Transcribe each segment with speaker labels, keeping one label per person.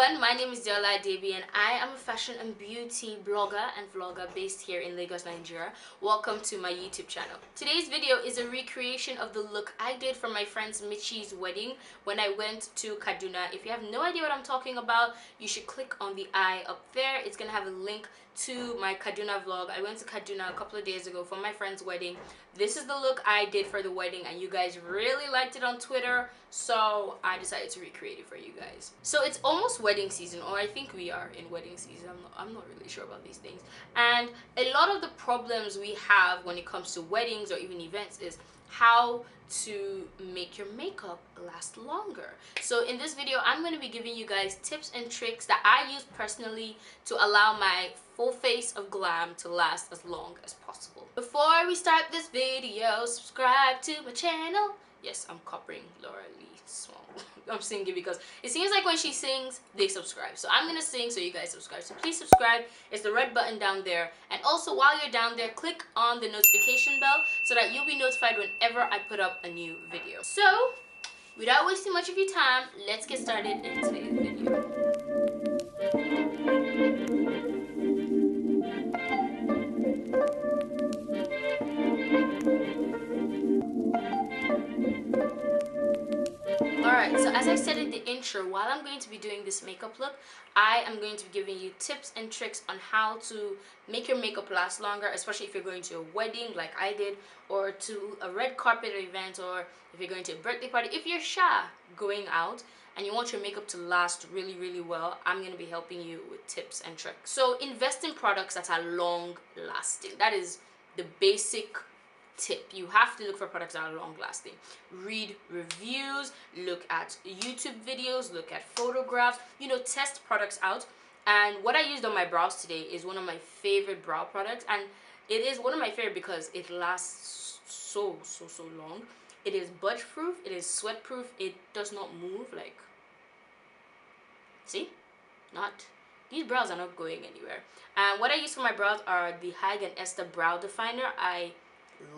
Speaker 1: everyone, my name is Deola Adebiyi and I am a fashion and beauty blogger and vlogger based here in Lagos, Nigeria. Welcome to my YouTube channel. Today's video is a recreation of the look I did for my friend's Michi's wedding when I went to Kaduna. If you have no idea what I'm talking about, you should click on the eye up there. It's gonna have a link to my Kaduna vlog. I went to Kaduna a couple of days ago for my friend's wedding. This is the look I did for the wedding and you guys really liked it on Twitter, so I decided to recreate it for you guys. So it's almost wedding season, or I think we are in wedding season. I'm not really sure about these things. And a lot of the problems we have when it comes to weddings or even events is how to make your makeup last longer. So in this video, I'm going to be giving you guys tips and tricks that I use personally to allow my full face of glam to last as long as possible. Before we start this video, subscribe to my channel. Yes, I'm copying Laura Lee Swan. I'm singing because it seems like when she sings, they subscribe. So I'm gonna sing so you guys subscribe. So please subscribe. It's the red button down there. And also while you're down there, click on the notification bell so that you'll be notified whenever I put up a new video. So without wasting much of your time, let's get started in today's video. Alright, so as I said in the intro, while I'm going to be doing this makeup look, I am going to be giving you tips and tricks on how to make your makeup last longer, especially if you're going to a wedding like I did, or to a red carpet event, or if you're going to a birthday party. If you're shy going out and you want your makeup to last really well, I'm going to be helping you with tips and tricks. So invest in products that are long lasting. That is the basic tip. You have to look for products that are long lasting. Read reviews, look at YouTube videos, look at photographs, test products out. And what I used on my brows today is one of my favorite brow products, and it is one of my favorite because it lasts so long. It is budge proof, it is sweat proof, it does not move. Like, see, these brows are not going anywhere. And what I use for my brows are the Haig and Esther brow definer. I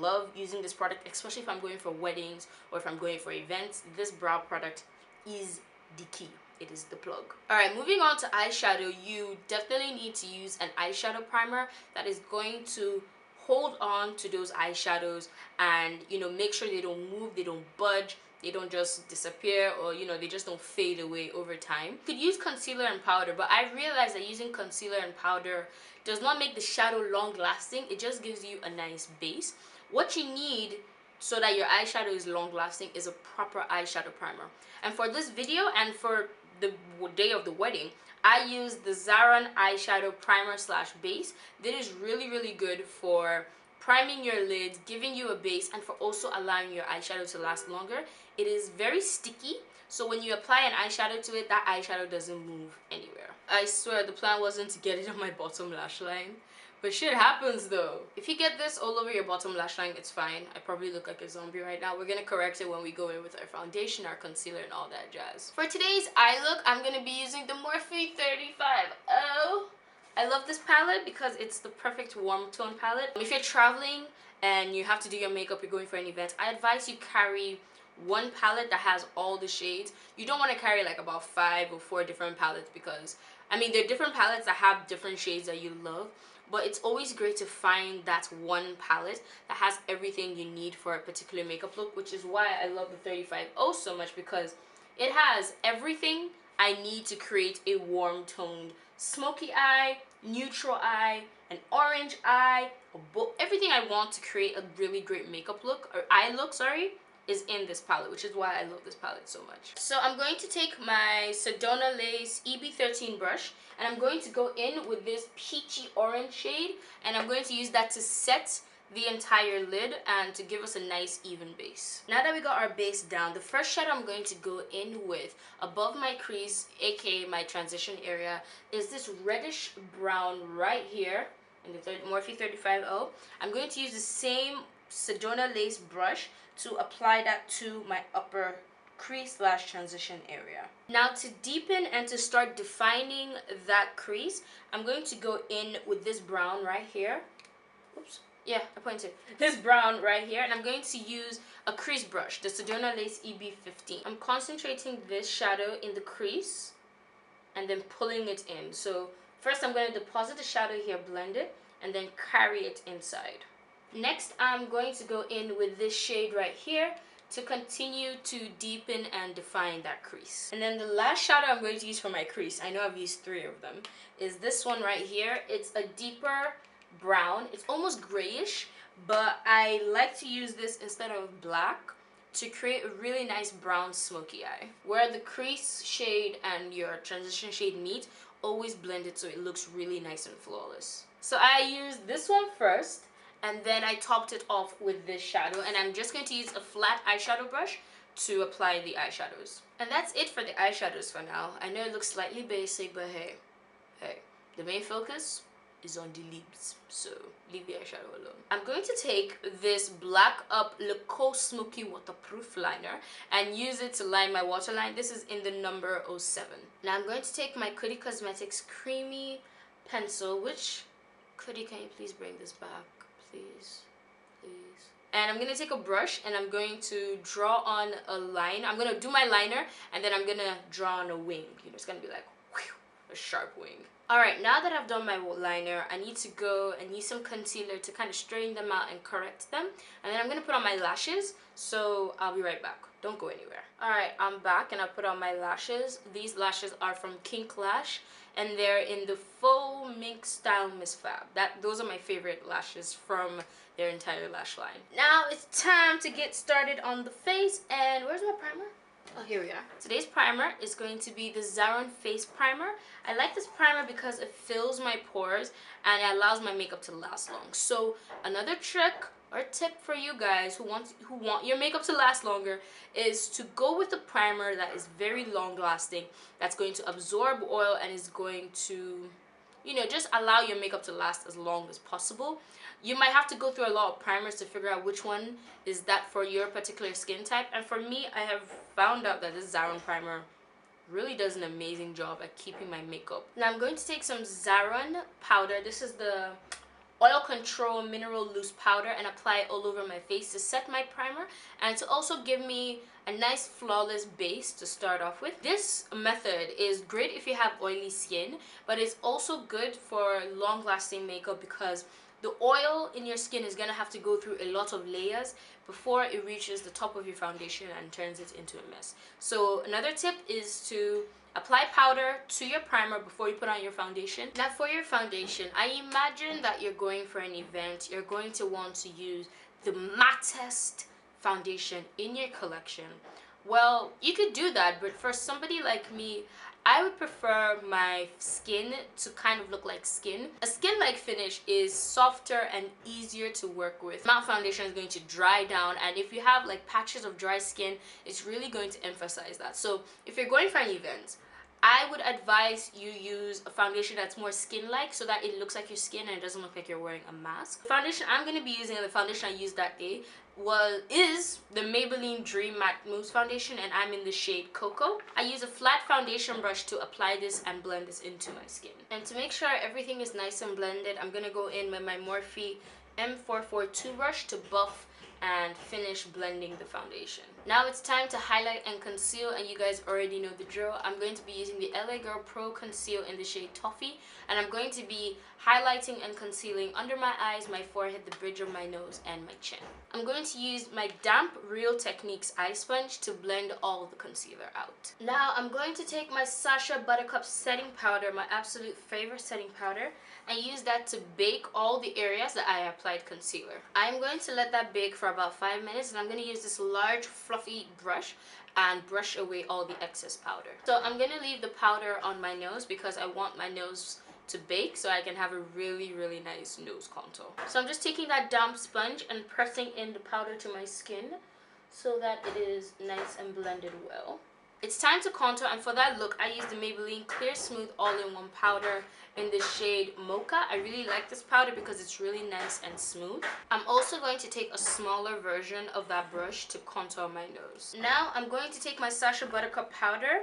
Speaker 1: love using this product, especially if I'm going for weddings or if I'm going for events. This brow product is the key. It is the plug. Alright, moving on to eyeshadow, you definitely need to use an eyeshadow primer that is going to hold on to those eyeshadows and make sure they don't move, they don't budge, they don't just disappear, or they just don't fade away over time. You could use concealer and powder, but I realized that using concealer and powder does not make the shadow long lasting. It just gives you a nice base. What you need so that your eyeshadow is long lasting is a proper eyeshadow primer. And for this video and for the day of the wedding, I used the Zaran eyeshadow primer / base. This is really good for priming your lids, giving you a base, and for also allowing your eyeshadow to last longer. It is very sticky, so when you apply an eyeshadow to it, that eyeshadow doesn't move anywhere. I swear the plan wasn't to get it on my bottom lash line, but shit happens though. If you get this all over your bottom lash line, it's fine. I probably look like a zombie right now. We're gonna correct it when we go in with our foundation, our concealer, and all that jazz. For today's eye look, I'm gonna be using the Morphe 35O. I love this palette because it's the perfect warm tone palette. If you're traveling and you have to do your makeup, you're going for an event, I advise you carry one palette that has all the shades. You don't want to carry like about 5 or 4 different palettes because, I mean, there are different palettes that have different shades that you love, but it's always great to find that one palette that has everything you need for a particular makeup look, which is why I love the 35O so much, because it has everything I need to create a warm toned smoky eye, neutral eye, an orange eye, everything I want to create a really great makeup look, or eye look, sorry, is in this palette, which is why I love this palette so much. So I'm going to take my Sedona Lace EB13 brush and I'm going to go in with this peachy orange shade, and I'm going to use that to set the entire lid and to give us a nice even base. Now that we got our base down, the first shadow I'm going to go in with above my crease, aka my transition area, is this reddish brown right here in the Morphe 35O. I'm going to use the same Sedona Lace brush to apply that to my upper crease / transition area. Now to deepen and to start defining that crease, I'm going to go in with this brown right here. Oops. Yeah, I pointed. This brown right here, and I'm going to use a crease brush, the Sedona Lace EB15. I'm concentrating this shadow in the crease and then pulling it in. So first I'm going to deposit the shadow here, blend it, and then carry it inside. Next, I'm going to go in with this shade right here to continue to deepen and define that crease. And then the last shadow I'm going to use for my crease, I know I've used 3 of them, is this one right here. It's a deeper brown. It's almost grayish, but I like to use this instead of black to create a really nice brown smoky eye. Where the crease shade and your transition shade meet, always blend it so it looks really nice and flawless. So I used this one first, and then I topped it off with this shadow, and I'm just going to use a flat eyeshadow brush to apply the eyeshadows. And that's it for the eyeshadows for now. I know it looks slightly basic, but hey, the main focus is on the lips, so leave the eyeshadow alone. I'm going to take this Black Up Le Khol Smoky Waterproof Liner and use it to line my waterline. This is in the number 07. Now I'm going to take my Coty Cosmetics Creamy Pencil, which, Coty, can you please bring this back? Please. And I'm going to take a brush and I'm going to draw on a line. I'm going to do my liner and then I'm going to draw on a wing. You know, it's going to be like whew, a sharp wing. Alright, now that I've done my liner, I need to go and use some concealer to kind of straighten them out and correct them. And then I'm going to put on my lashes, so I'll be right back. Don't go anywhere. Alright, I'm back and I put on my lashes. These lashes are from Kink Lash and they're in the Faux Mink Style Miss Fab. Those are my favorite lashes from their entire lash line. Now it's time to get started on the face, and where's my primer? Oh, here we are. Today's primer is going to be the Zaron Face Primer. I like this primer because it fills my pores and it allows my makeup to last long. So another trick or tip for you guys who want your makeup to last longer is to go with a primer that is very long lasting, that's going to absorb oil and is going to, you know, just allow your makeup to last as long as possible. You might have to go through a lot of primers to figure out which one is that for your particular skin type. And for me, I have found out that this Zaron primer really does an amazing job at keeping my makeup. Now I'm going to take some Zaron powder. This is the Oil Control Mineral Loose Powder, and apply it all over my face to set my primer and to also give me a nice flawless base to start off with. This method is great if you have oily skin, but it's also good for long-lasting makeup because the oil in your skin is going to have to go through a lot of layers before it reaches the top of your foundation and turns it into a mess. So another tip is to apply powder to your primer before you put on your foundation. Now for your foundation, I imagine that you're going for an event. You're going to want to use the mattest foundation in your collection. Well, you could do that, but for somebody like me, I would prefer my skin to kind of look like skin. A skin-like finish is softer and easier to work with. Matte foundation is going to dry down, and if you have like patches of dry skin, it's really going to emphasize that. So if you're going for an event, I would advise you use a foundation that's more skin-like so that it looks like your skin and it doesn't look like you're wearing a mask. The foundation I'm going to be using, the foundation I used that day, is the Maybelline Dream Matte Mousse Foundation, and I'm in the shade Cocoa. I use a flat foundation brush to apply this and blend this into my skin. And to make sure everything is nice and blended, I'm going to go in with my Morphe M442 brush to buff and finish blending the foundation. Now it's time to highlight and conceal, and you guys already know the drill. I'm going to be using the LA Girl Pro Conceal in the shade Toffee, and I'm going to be highlighting and concealing under my eyes, my forehead, the bridge of my nose, and my chin. I'm going to use my damp Real Techniques eye sponge to blend all the concealer out. Now I'm going to take my Sacha Buttercup setting powder, my absolute favorite setting powder, and use that to bake all the areas that I applied concealer. I'm going to let that bake for about 5 minutes, and I'm going to use this large fluffy brush and brush away all the excess powder. So I'm going to leave the powder on my nose because I want my nose to bake so I can have a really nice nose contour. So I'm just taking that damp sponge and pressing in the powder to my skin so that it is nice and blended well. It's time to contour, and for that look I use the Maybelline Clear Smooth All-in-One powder in the shade Mocha. I really like this powder because it's really nice and smooth. I'm also going to take a smaller version of that brush to contour my nose. Now I'm going to take my Sacha Buttercup powder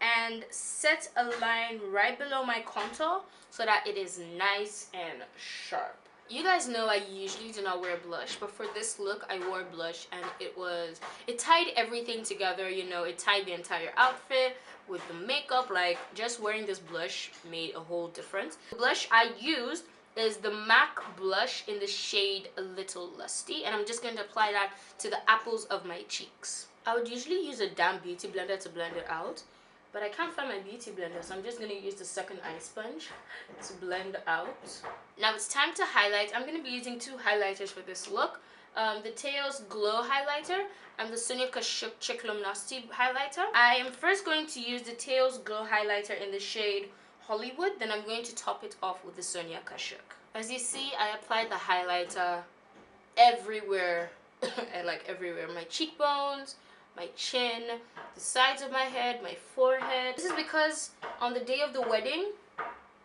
Speaker 1: and set a line right below my contour so that it is nice and sharp. You guys know I usually do not wear blush, but for this look I wore blush, and it tied everything together, you know, it tied the entire outfit with the makeup. Like, just wearing this blush made a whole difference. The blush I used is the MAC blush in the shade A Little Lusty, and I'm just going to apply that to the apples of my cheeks. I would usually use a damp beauty blender to blend it out, but I can't find my beauty blender, so I'm just going to use the second eye sponge to blend out. Now it's time to highlight. I'm going to be using two highlighters for this look. The Teo's Glow highlighter and the Sonia Kashuk Chick Luminosity highlighter. I am first going to use the Teo's Glow highlighter in the shade Hollywood, then I'm going to top it off with the Sonia Kashuk. As you see, I applied the highlighter everywhere, like everywhere. My cheekbones, my chin, the sides of my head, my forehead. This is because on the day of the wedding,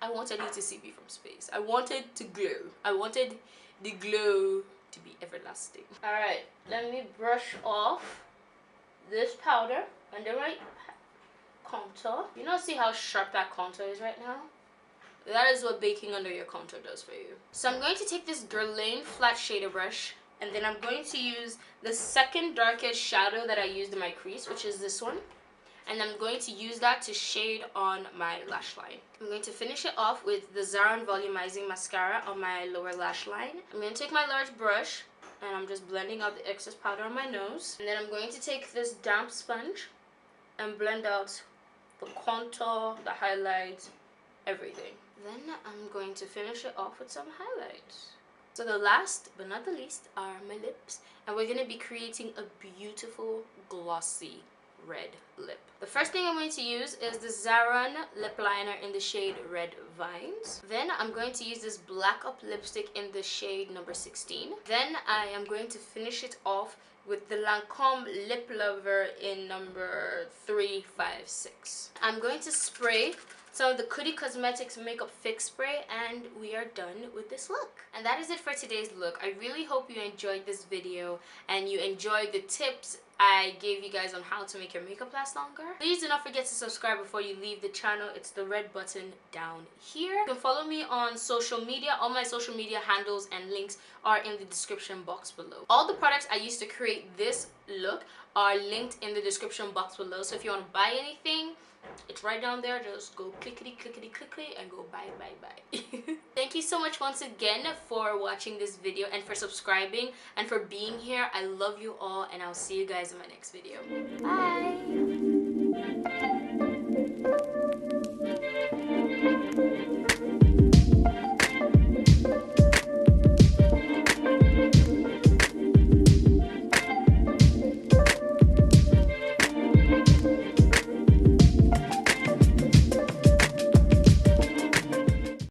Speaker 1: I wanted you to see me from space. I wanted to glow. I wanted the glow to be everlasting. Alright, let me brush off this powder under my contour. You know, see how sharp that contour is right now? That is what baking under your contour does for you. So I'm going to take this Guerlain flat shader brush, and then I'm going to use the second darkest shadow that I used in my crease, which is this one. And I'm going to use that to shade on my lash line. I'm going to finish it off with the Zaran Volumizing Mascara on my lower lash line. I'm going to take my large brush, and I'm just blending out the excess powder on my nose. And then I'm going to take this damp sponge and blend out the contour, the highlights, everything. Then I'm going to finish it off with some highlights. So the last but not the least are my lips, and we're going to be creating a beautiful glossy red lip. The first thing I'm going to use is the Zaran lip liner in the shade Red Vines. Then I'm going to use this Black Up lipstick in the shade number 16. Then I am going to finish it off with the Lancome Lip Lover in number 356. I'm going to spray some of the Cootie Cosmetics Makeup Fix Spray, and we are done with this look. And that is it for today's look. I really hope you enjoyed this video and you enjoyed the tips I gave you guys on how to make your makeup last longer. Please do not forget to subscribe before you leave the channel. It's the red button down here. You can follow me on social media. All my social media handles and links are in the description box below. All the products I used to create this look are linked in the description box below. So if you want to buy anything, it's right down there. Just go clickety clickety clickety and go buy. Thank you so much once again for watching this video and for subscribing and for being here. I love you all, and I'll see you guys in my next video. Bye.